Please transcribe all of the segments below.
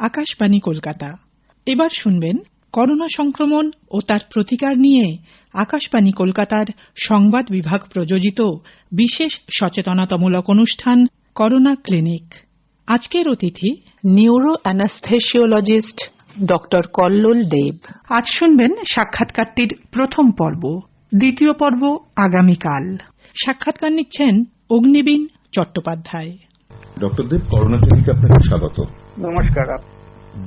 আকাশবাণী কলকাতা। এবার শুনবেন করোনা সংক্রমণ ও তার প্রতিকার নিয়ে আকাশবাণী কলকাতার সংবাদ বিভাগ প্রযোজিত বিশেষ সচেতনতামূলক অনুষ্ঠান করোনা ক্লিনিক। আজকের অতিথি নিউরো অ্যানাস্থেসিওলজিস্ট ডক্টর কল্লোল দেব। আজ শুনবেন সাক্ষাৎকারটির প্রথম পর্ব। দ্বিতীয় পর্ব আগামীকাল। সাক্ষাৎকার নিচ্ছেন অগ্নিবীণ চট্টোপাধ্যায়। ডক্টর দেব, করোনা ক্লিনিকে আপনাকে স্বাগত। নমস্কার।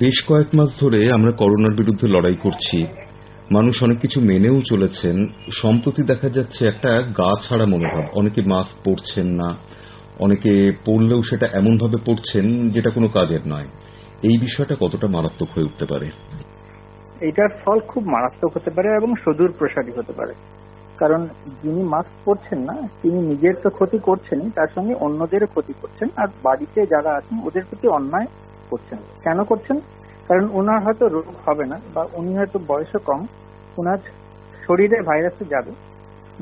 বেশ কয়েক মাস ধরে আমরা করোনার বিরুদ্ধে লড়াই করছি। মানুষ অনেক কিছু মেনেও চলেছেন। সম্প্রতি দেখা যাচ্ছে একটা গা ছাড়া মনোভাব। অনেকে মাস্ক পরছেন না, অনেকে পরলেও সেটা এমন ভাবে পরছেন যেটা কোনো কাজের নয়। এই বিষয়টা কতটা মারাত্মক হয়ে উঠতে পারে? এটার ফল খুব মারাত্মক হতে পারে এবং সুদূর প্রসারী হতে পারে। কারণ যিনি মাস্ক পরছেন না তিনি নিজের তো ক্ষতি করছেনই, তার সঙ্গে অন্যদেরও ক্ষতি করছেন, আর বাড়িতে যারা আছেন ওদের প্রতি অন্যায় করছেন। কেন করছেন? কারণ ওনার হয়তো রোগ হবে না, বা উনি হয়তো বয়সও কম, ওনার শরীরে ভাইরাসটা যাবে,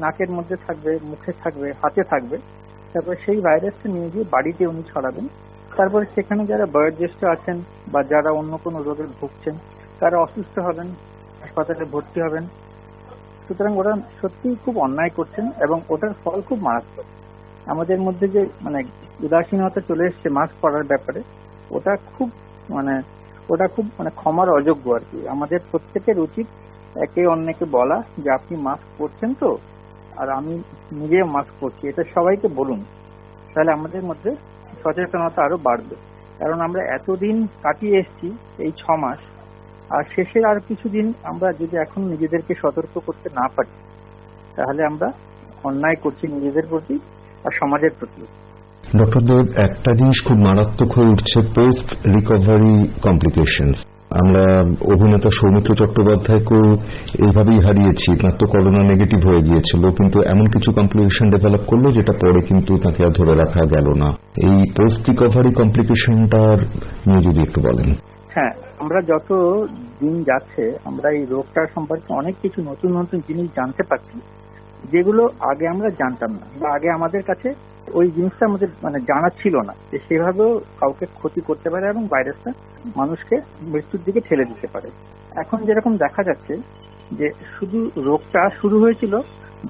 নাকের মধ্যে থাকবে, মুখে থাকবে, হাতে থাকবে, তারপর সেই ভাইরাসটা নিয়ে গিয়ে বাড়িতে উনি ছড়াবেন। তারপরে সেখানে যারা বয়োজ্যেষ্ঠ আছেন বা যারা অন্য কোনো রোগে ভুগছেন তারা অসুস্থ হবেন, হাসপাতালে ভর্তি হবেন। সুতরাং ওরা সত্যিই খুব অন্যায় করছেন এবং ওটার ফল খুব মারাত্মক। আমাদের মধ্যে যে উদাসীনতা চলে এসছে মাস্ক পরার ব্যাপারে, ওটা খুব ক্ষমার অযোগ্য আর কি। আমাদের প্রত্যেকের উচিত একে অন্যকে বলা যে আপনি মাস্ক পরছেন তো, আর আমি নিজেও মাস্ক পরছি, এটা সবাইকে বলুন। তাহলে আমাদের মধ্যে সচেতনতা আরো বাড়বে। কারণ আমরা এতদিন কাটিয়ে এসেছি, এই 6 মাস, আর শেষের আর কিছুদিন আমরা যদি এখন নিজেদেরকে সতর্ক করতে না পারি তাহলে আমরা অন্যায় করছি নিজেদের প্রতি আর সমাজের প্রতি। ডক্টর দেব, একটা জিনিস খুব মারাত্মক হয়ে উঠছে, পোস্ট রিকভারি কমপ্লিকেশনস। আমরা অভিনেতা সৌমিত্র চট্টোপাধ্যায়কেও এইভাবেই হারিয়েছি। তার তো করোনা নেগেটিভ হয়ে গিয়েছিল, কিন্তু এমন কিছু কমপ্লিকেশন ডেভেলপ করলো যেটা পরে কিন্তু তাকে আর ধরে রাখা গেল না। এই পোস্ট রিকভারি কমপ্লিকেশনটার নিয়ে যদি একটু বলেন। হ্যাঁ, আমরা যত দিন যাচ্ছে আমরা এই রোগটার সম্পর্কে অনেক কিছু নতুন নতুন জিনিস জানতে পারছি, যেগুলো আগে আমরা জানতাম না, বা আগে আমাদের কাছে ওই জিনিসটা আমাদের জানা ছিল না যে সেভাবেও কাউকে ক্ষতি করতে পারে এবং ভাইরাসটা মানুষকে মৃত্যুর দিকে ঠেলে দিতে পারে। এখন যেরকম দেখা যাচ্ছে যে শুধু রোগটা শুরু হয়েছিল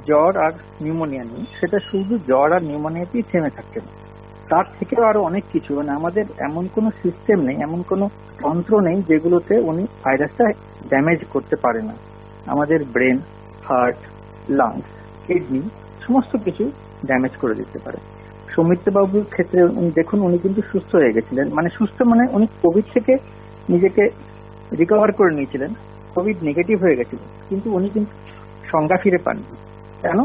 জ্বর আর নিউমোনিয়া নিয়ে, সেটা শুধু জ্বর আর নিউমোনিয়াতেই থেমে থাকছে না, তার থেকেও আরো অনেক কিছু। আমাদের এমন কোনো সিস্টেম নেই, এমন কোনো যন্ত্র নেই যেগুলোতে উনি ভাইরাসটা ড্যামেজ করতে পারে না। আমাদের ব্রেন, হার্ট, লাংস, কিডনি সমস্ত কিছু ড্যামেজ করে দিতে পারে। সৌমিত্র বাবুর ক্ষেত্রে উনি দেখুন, উনি কিন্তু সুস্থ হয়ে গেছিলেন, সুস্থ উনি কোভিড থেকে নিজেকে রিকভার করে নিয়েছিলেন, কোভিড নেগেটিভ হয়ে গেছিলেন, কিন্তু উনি কিন্তু সংজ্ঞা ফিরে পাননি। কেন?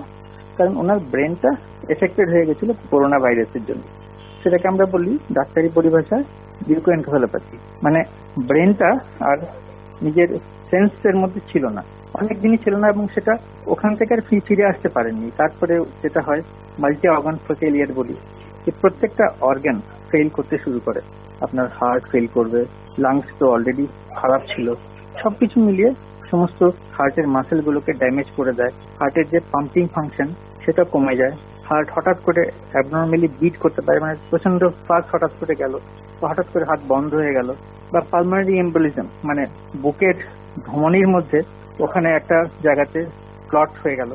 কারণ ওনার ব্রেনটা এফেক্টেড হয়ে গেছিল করোনা ভাইরাসের জন্য। সেটাকে আমরা বলি ডাক্তারি পরিভাষায় লিউকোএনকেফালোপ্যাথি। ব্রেনটা আর নিজের সেন্সের মধ্যে ছিল না, অনেক দিনই ছিল না, এবং সেটা ওখান থেকে আর ফিরে আসতে পারেননি। তারপরে যেটা হয় মাল্টি অর্গান ফেলিয়ার বলি, যে প্রত্যেকটা অর্গান ফেল করতে শুরু করে। আপনার হার্ট ফেল করবে, লাংস তো অলরেডি খারাপ ছিল, সবকিছু মিলিয়ে সমস্ত হার্টের মাসেল গুলোকে ড্যামেজ করে দেয়। হার্টের যে পাম্পিং ফাংশন সেটা কমে যায়। হার্ট হঠাৎ করে অ্যাবনর্মালি বিট করতে পারে, প্রচন্ড ফাস্ট হঠাৎ করে গেল, হঠাৎ করে হাত বন্ধ হয়ে গেল। বা পালমারি এম্বোলিজম, বুকের ধমনির মধ্যে ওখানে একটা জায়গাতে ক্লট হয়ে গেল,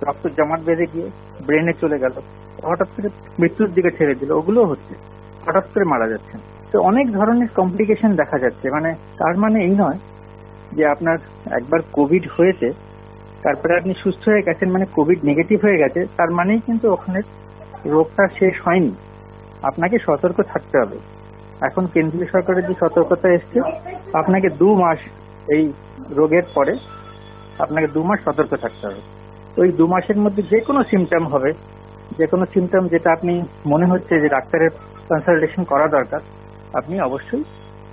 রক্ত জমাট বেঁধে গিয়ে ব্রেনে চলে গেল, হঠাৎ করে মৃত্যুর দিকে ঠেলে দিল। ওগুলো হচ্ছে, হঠাৎ করে মারা যাচ্ছে। তো অনেক ধরনের কমপ্লিকেশন দেখা যাচ্ছে। তার এই নয় যে আপনার একবার কোভিড হয়েছে তারপরে আপনি সুস্থ হয়ে গেছেন, কোভিড নেগেটিভ হয়ে গেছে, তার মানেই কিন্তু ওখানে রোগটা শেষ হয়নি। আপনাকে সতর্ক থাকতে হবে। এখন কেন্দ্রীয় সরকারের যে সতর্কতা এসছে, আপনাকে 2 মাস এই রোগের পরে আপনাকে 2 মাস সতর্ক থাকতে হবে। ওই 2 মাসের মধ্যে যে কোনো সিমটম হবে, যে কোনো সিমটম যেটা আপনি মনে হচ্ছে যে ডাক্তারের কনসালটেশন করা দরকার, আপনি অবশ্যই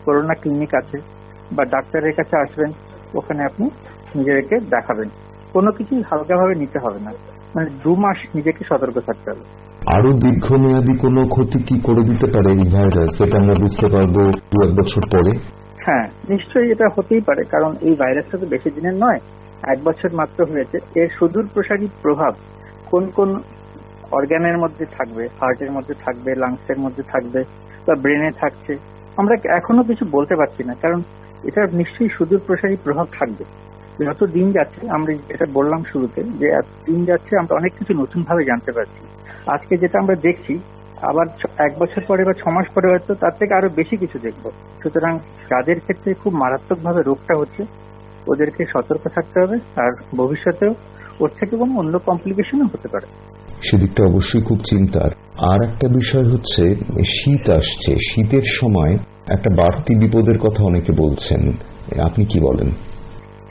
করোনা ক্লিনিক আছে বা ডাক্তারের কাছে আসবেন, ওখানে আপনি নিজেকে দেখাবেন। কোনো কিছুই হালকাভাবে নিতে হবে না। 2 মাস নিজেকে সতর্ক থাকতে হবে। আরো দীর্ঘমেয়াদী কোনো ক্ষতি কি করে দিতে পারে এই ভাইরাস, এটা আমরা বুঝতে পারবো 2-1 বছর পরে? হ্যাঁ, নিশ্চয়ই এটা হতেই পারে, কারণ এই ভাইরাসটা তো বেশি দিনের নয়, 1 বছর মাত্র হয়েছে। এর সুদূর প্রসারী প্রভাব কোন কোন অর্গানের মধ্যে থাকবে, হার্টের মধ্যে থাকবে, লাংসের মধ্যে থাকবে, বা ব্রেনে থাকছে, আমরা এখনো কিছু বলতে পারছি না, কারণ এটা নিশ্চয়ই সুদূর প্রসারী প্রভাব থাকবে। যত দিন যাচ্ছে, আমরা যেটা বললাম শুরুতে, যে দিন যাচ্ছে আমরা অনেক কিছু নতুন ভাবে জানতে পারছি। আজকে যেটা আমরা দেখছি, আবার 1 বছর পরে বা 6 মাস পরে হয়তো তার থেকে আরো বেশি কিছু দেখবো। সুতরাং যাদের ক্ষেত্রে খুব মারাত্মক ভাবে রোগটা হচ্ছে, ওদেরকে সতর্ক থাকতে হবে, আর ভবিষ্যতেও ওর থেকে কোনো অন্য কমপ্লিকেশনও হতে পারে। সেদিকটা অবশ্যই খুব চিন্তার। আর একটা বিষয় হচ্ছে, শীত আসছে, শীতের সময় একটা বাড়তি বিপদের কথা অনেকে বলছেন, আপনি কি বলেন?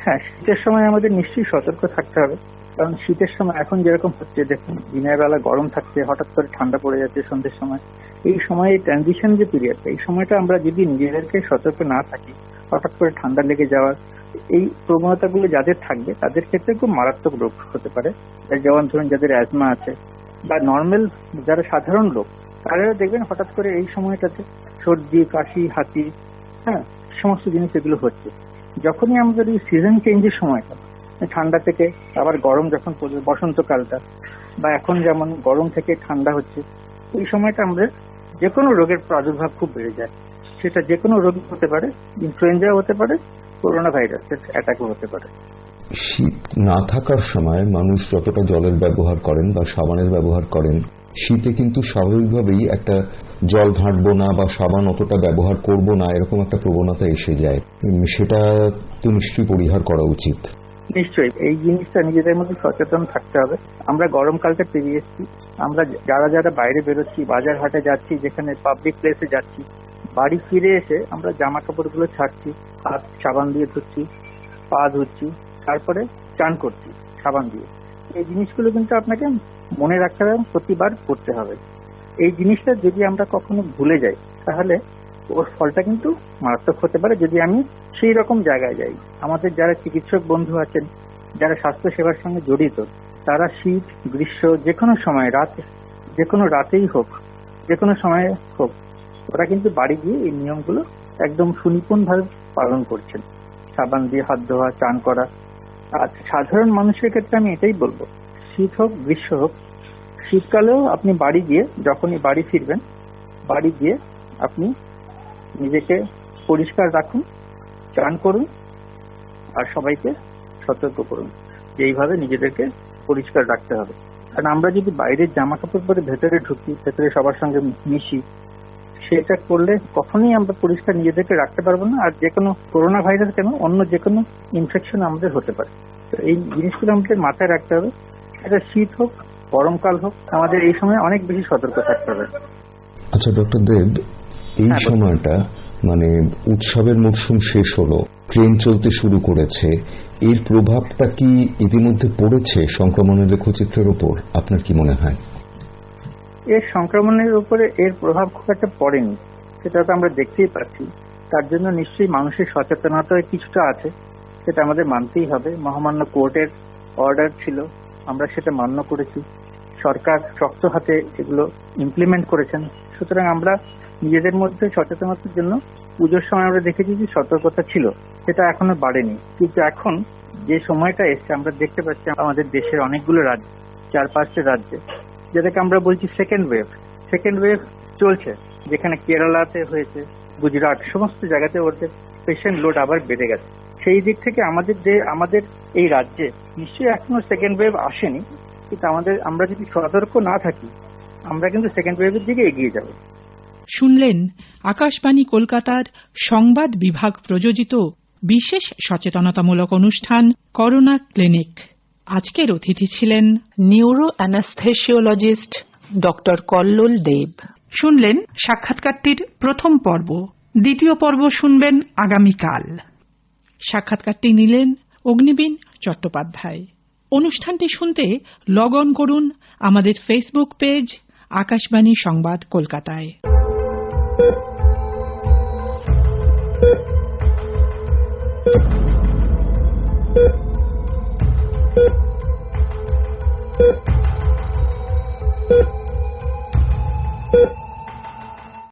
হ্যাঁ, শীতের সময় আমাদের নিশ্চয়ই সতর্ক থাকতে হবে, কারণ শীতের সময় এখন যেরকম হচ্ছে, দেখুন দিনের বেলা গরম থাকছে, হঠাৎ করে ঠান্ডা পড়ে যাচ্ছে সন্ধ্যের সময়। এই সময় ট্রানজিশন যে পিরিয়ডটা, এই সময়টা আমরা যদি নিজেদেরকে সতর্ক না থাকি, হঠাৎ করে ঠান্ডা লেগে যাওয়ার এই প্রবণতাগুলো যাদের থাকবে, তাদের ক্ষেত্রে খুব মারাত্মক রোগ হতে পারে। যেমন ধরুন যাদের অ্যাজমা আছে বা নর্মাল যারা সাধারণ লোক, তারাও দেখবেন হঠাৎ করে এই সময়টাতে সর্দি, কাশি, হাঁচি, হ্যাঁ, সমস্ত জিনিস এগুলো হচ্ছে। যখনই আমাদের এই সিজন চেঞ্জের সময়টা, ঠান্ডা থেকে আবার গরম যখন পড়বে, বসন্তকালটা, বা এখন যেমন গরম থেকে ঠান্ডা হচ্ছে, এই সময়টা আমাদের যে কোনো রোগের প্রাদুর্ভাব খুব বেড়ে যায়। সেটা যে কোনো রোগ হতে পারে, ইনফ্লুয়েঞ্জা হতে পারে, করোনা ভাইরাসের অ্যাটাকও হতে পারে। শীত না থাকার সময় মানুষ যতটা জলের ব্যবহার করেন বা সাবানের ব্যবহার করেন, শীতে কিন্তু স্বাভাবিকভাবেই একটা জল ঘাঁটবো না বা সাবান অতটা ব্যবহার করব না, এরকম একটা প্রবণতা এসে যায়। সেটা তো নিশ্চয়ই পরিহার করা উচিত। নিশ্চয়ই এই জিনিসটা নিজেদের মধ্যে সচেতন থাকতে হবে। আমরা গরমকালটা পেরিয়ে এসেছি, আমরা যারা যারা বাইরে বেরোচ্ছি, বাজার হাটে যাচ্ছি, যেখানে পাবলিক প্লেসে যাচ্ছি, বাড়ি ফিরে এসে আমরা জামা কাপড়গুলো ছাড়ছি, হাত সাবান দিয়ে ধুচ্ছি, পা ধুচ্ছি, তারপরে চান করছি সাবান দিয়ে। এই জিনিসগুলো কিন্তু আপনাকে মনে রাখতে হবে, প্রতিবার করতে হবে। এই জিনিসটা যদি আমরা কখনো ভুলে যাই, তাহলে ওর ফলটা কিন্তু মারাত্মক হতে পারে। যদি আমি সেই রকম জায়গায় যাই, আমাদের যারা চিকিৎসক বন্ধু আছেন, যারা স্বাস্থ্য সেবার সঙ্গে জড়িত, তারা শীত, গ্রীষ্ম, যে কোনো সময়, যে কোনো রাতেই হোক, যে কোনো সময় হোক, ওরা কিন্তু বাড়ি গিয়ে এই নিয়মগুলো একদম সুনিপুণ ভাবে পালন করছেন। সাবান দিয়ে হাত ধোয়া, চান করা। আর সাধারণ মানুষের ক্ষেত্রে আমি এটাই বলবো, শীত হোক গ্রীষ্ম হোক, শীতকালেও আপনি বাড়ি গিয়ে, যখনই বাড়ি ফিরবেন, বাড়ি গিয়ে আপনি নিজেকে পরিষ্কার রাখুন, চান করুন, আর সবাইকে সতর্ক করুন যে এইভাবে নিজেদেরকে পরিষ্কার রাখতে হবে। কারণ আমরা যদি বাইরের জামা কাপড় পরে ভেতরে ঢুকি, ভেতরে সবার সঙ্গে মিশি, সেটা করলে কখনোই আমরা পরিষ্কার নিজেদেরকে রাখতে পারবো না। আর যে কোনো করোনা ভাইরাস কেন, অন্য যে কোনো ইনফেকশন আমাদের হতে পারে। তো এই জিনিসগুলো আমাদের মাথায় রাখতে হবে। এটা শীত হোক, গরমকাল হোক, আমাদের এই সময় অনেক বেশি সতর্ক থাকতে হবে। আচ্ছা ডক্টর দেব, এই সময়টা মানে উৎসবের মরশুম শেষ হলো, ট্রেন চলতে শুরু করেছে, এর প্রভাবটা কি ইতিমধ্যে পড়েছে সংক্রমণের লেখচিত্রের উপর? আপনার কি মনে হয়? এর সংক্রমণের উপরে এর প্রভাব খুব একটা পড়েনি, সেটা তো আমরা দেখতেই পাচ্ছি। তার জন্য নিশ্চয়ই মানুষের সচেতনতা কিছুটা আছে, সেটা আমাদের মানতেই হবে। মহামান্য কোর্টের অর্ডার ছিল, আমরা সেটা মান্য করেছি। সরকার শক্ত হাতে এগুলো ইমপ্লিমেন্ট করেছেন। সুতরাং আমরা নিজেদের মধ্যে সচেতনতার জন্য পুজোর সময় আমরা দেখেছি যে সতর্কতা ছিল, সেটা এখনো বাড়েনি। কিন্তু এখন যে সময়টা এসছে, আমরা দেখতে পাচ্ছি আমাদের দেশের অনেকগুলো রাজ্য, 4-5টা রাজ্যে, যেটাকে আমরা বলছি সেকেন্ড ওয়েভ চলছে। যেখানে কেরালাতে হয়েছে, গুজরাট, সমস্ত জায়গাতে ওদের পেশেন্ট লোড আবার বেড়ে গেছে। সেই দিক থেকে আমাদের এই রাজ্যে নিশ্চয়ই এখনো সেকেন্ড ওয়েভ আসেনি, কিন্তু আমরা যদি সতর্ক না থাকি, আমরা কিন্তু সেকেন্ড ওয়েভের দিকে এগিয়ে যাব। শুনলেন আকাশবাণী কলকাতার সংবাদ বিভাগ প্রযোজিত বিশেষ সচেতনতামূলক অনুষ্ঠান করোনা ক্লিনিক। আজকের অতিথি ছিলেন নিউরো অ্যানাস্থেসিওলজিস্ট ডক্টর কল্লোল দেব। শুনলেন সাক্ষাৎকারটির প্রথম পর্ব। দ্বিতীয় পর্ব শুনবেন আগামীকাল। সাক্ষাৎকারটি নিলেন অগ্নিবীণ চট্টোপাধ্যায়। অনুষ্ঠানটি শুনতে লগ অন করুন আমাদের ফেসবুক পেজ আকাশবাণী সংবাদ কলকাতায়।